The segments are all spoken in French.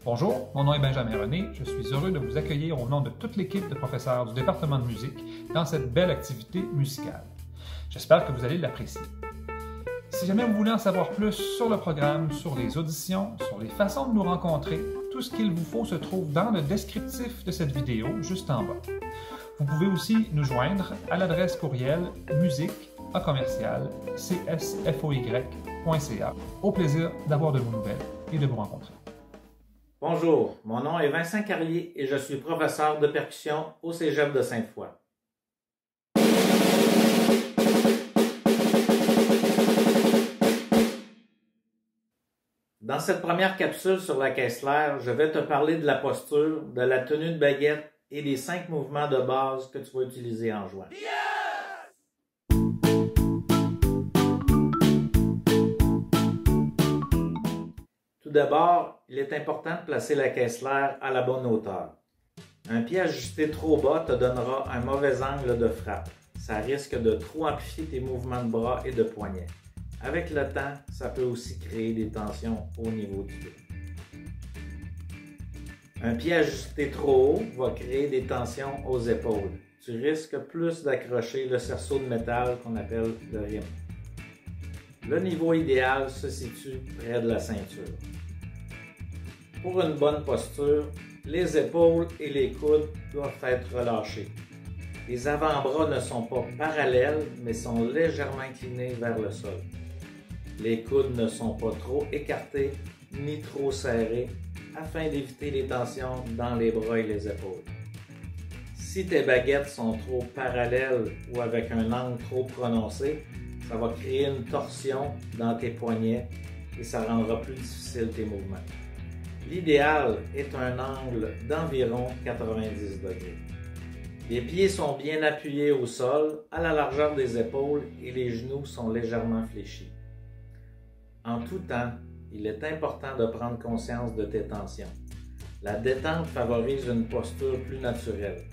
Bonjour, mon nom est Benjamin René. Je suis heureux de vous accueillir au nom de toute l'équipe de professeurs du département de musique dans cette belle activité musicale. J'espère que vous allez l'apprécier. Si jamais vous voulez en savoir plus sur le programme, sur les auditions, sur les façons de nous rencontrer, tout ce qu'il vous faut se trouve dans le descriptif de cette vidéo juste en bas. Vous pouvez aussi nous joindre à l'adresse courriel musique@csfoy.ca. Au plaisir d'avoir de vos nouvelles et de vous rencontrer. Bonjour, mon nom est Vincent Carlier et je suis professeur de percussion au Cégep de Sainte-Foy. Dans cette première capsule sur la caisse claire, je vais te parler de la posture, de la tenue de baguette et des 5 mouvements de base que tu vas utiliser en jouant. Tout d'abord, il est important de placer la caisse claire à la bonne hauteur. Un pied ajusté trop bas te donnera un mauvais angle de frappe. Ça risque de trop amplifier tes mouvements de bras et de poignets. Avec le temps, ça peut aussi créer des tensions au niveau du dos. Un pied ajusté trop haut va créer des tensions aux épaules. Tu risques plus d'accrocher le cerceau de métal qu'on appelle le rime. Le niveau idéal se situe près de la ceinture. Pour une bonne posture, les épaules et les coudes doivent être relâchés. Les avant-bras ne sont pas parallèles, mais sont légèrement inclinés vers le sol. Les coudes ne sont pas trop écartés ni trop serrés afin d'éviter les tensions dans les bras et les épaules. Si tes baguettes sont trop parallèles ou avec un angle trop prononcé, ça va créer une torsion dans tes poignets et ça rendra plus difficile tes mouvements. L'idéal est un angle d'environ 90 degrés. Les pieds sont bien appuyés au sol, à la largeur des épaules et les genoux sont légèrement fléchis. En tout temps, il est important de prendre conscience de tes tensions. La détente favorise une posture plus naturelle.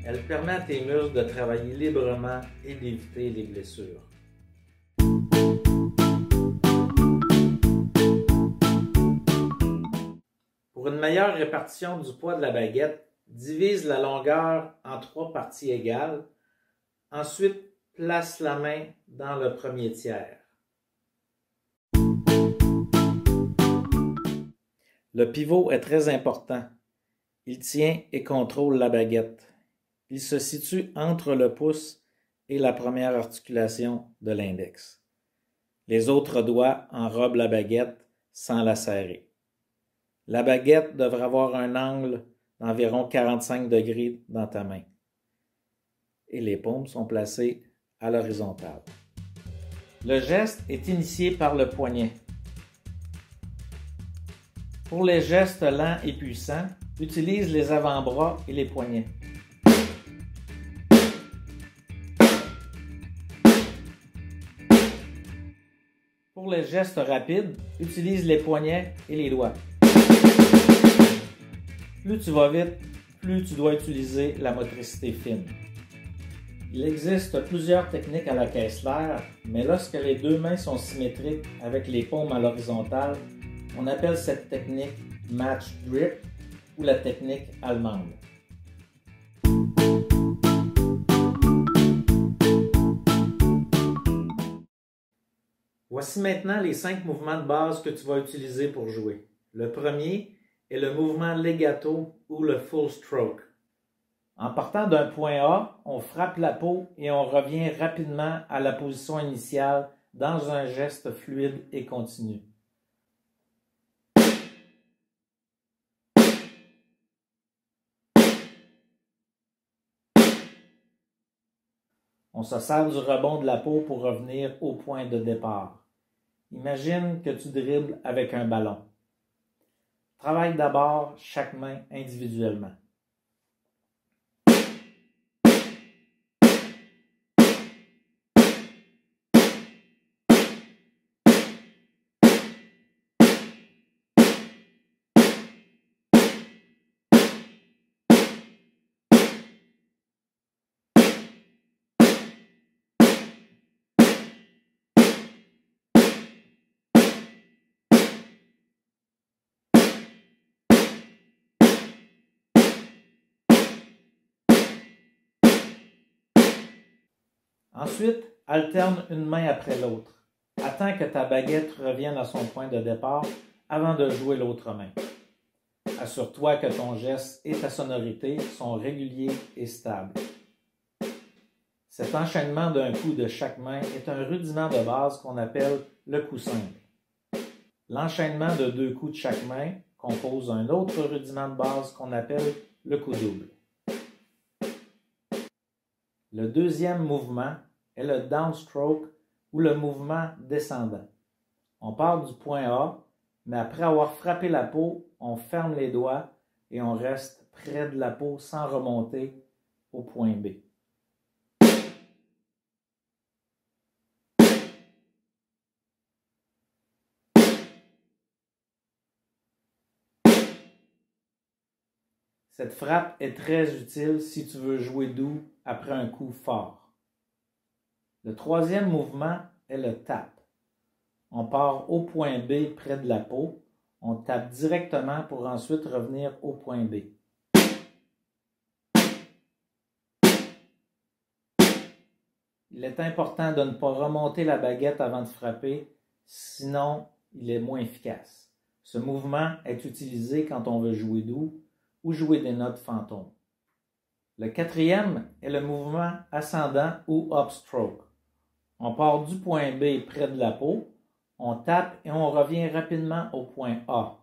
Elle permet à tes muscles de travailler librement et d'éviter les blessures. Pour une meilleure répartition du poids de la baguette, divise la longueur en 3 parties égales. Ensuite, place la main dans le premier tiers. Le pivot est très important. Il tient et contrôle la baguette. Il se situe entre le pouce et la première articulation de l'index. Les autres doigts enrobent la baguette sans la serrer. La baguette devrait avoir un angle d'environ 45 degrés dans ta main. Et les paumes sont placées à l'horizontale. Le geste est initié par le poignet. Pour les gestes lents et puissants, utilise les avant-bras et les poignets. Pour les gestes rapides, utilise les poignets et les doigts. Plus tu vas vite, plus tu dois utiliser la motricité fine. Il existe plusieurs techniques à la caisse claire, mais lorsque les deux mains sont symétriques avec les paumes à l'horizontale, on appelle cette technique match grip ou la technique allemande. Voici maintenant les 5 mouvements de base que tu vas utiliser pour jouer. Le premier est le mouvement legato ou le full stroke. En partant d'un point A, on frappe la peau et on revient rapidement à la position initiale dans un geste fluide et continu. On se sert du rebond de la peau pour revenir au point de départ. Imagine que tu dribbles avec un ballon. Travaille d'abord chaque main individuellement. Ensuite, alterne une main après l'autre. Attends que ta baguette revienne à son point de départ avant de jouer l'autre main. Assure-toi que ton geste et ta sonorité sont réguliers et stables. Cet enchaînement d'un coup de chaque main est un rudiment de base qu'on appelle le coup simple. L'enchaînement de 2 coups de chaque main compose un autre rudiment de base qu'on appelle le coup double. Le deuxième mouvement est le downstroke ou le mouvement descendant. On part du point A, mais après avoir frappé la peau, on ferme les doigts et on reste près de la peau sans remonter au point B. Cette frappe est très utile si tu veux jouer doux après un coup fort. Le troisième mouvement est le tap. On part au point B près de la peau, on tape directement pour ensuite revenir au point B. Il est important de ne pas remonter la baguette avant de frapper, sinon il est moins efficace. Ce mouvement est utilisé quand on veut jouer doux ou jouer des notes fantômes. Le quatrième est le mouvement ascendant ou upstroke. On part du point B près de la peau, on tape et on revient rapidement au point A.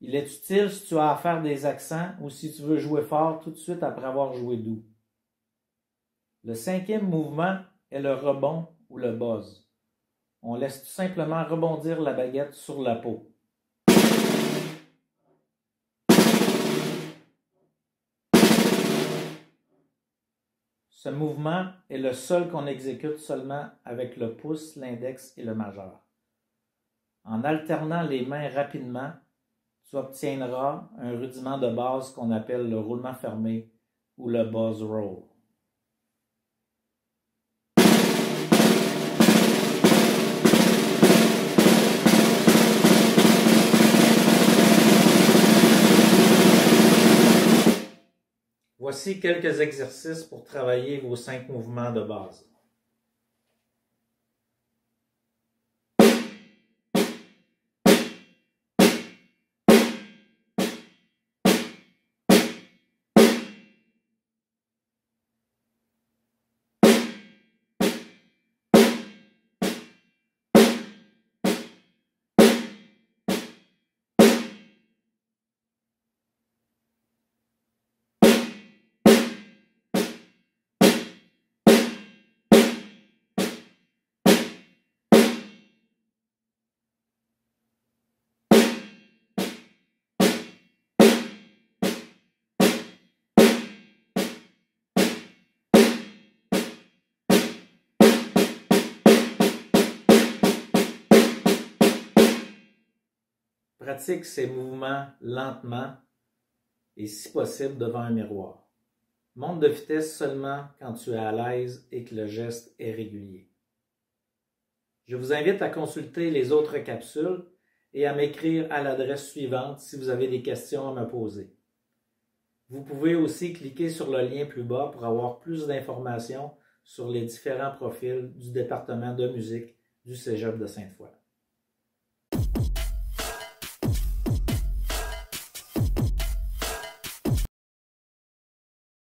Il est utile si tu as à faire des accents ou si tu veux jouer fort tout de suite après avoir joué doux. Le cinquième mouvement est le rebond ou le buzz. On laisse tout simplement rebondir la baguette sur la peau. Ce mouvement est le seul qu'on exécute seulement avec le pouce, l'index et le majeur. En alternant les mains rapidement, tu obtiendras un rudiment de base qu'on appelle le roulement fermé ou le buzz roll. Voici quelques exercices pour travailler vos 5 mouvements de base. Pratique ces mouvements lentement et si possible devant un miroir. Monte de vitesse seulement quand tu es à l'aise et que le geste est régulier. Je vous invite à consulter les autres capsules et à m'écrire à l'adresse suivante si vous avez des questions à me poser. Vous pouvez aussi cliquer sur le lien plus bas pour avoir plus d'informations sur les différents profils du département de musique du Cégep de Sainte-Foy.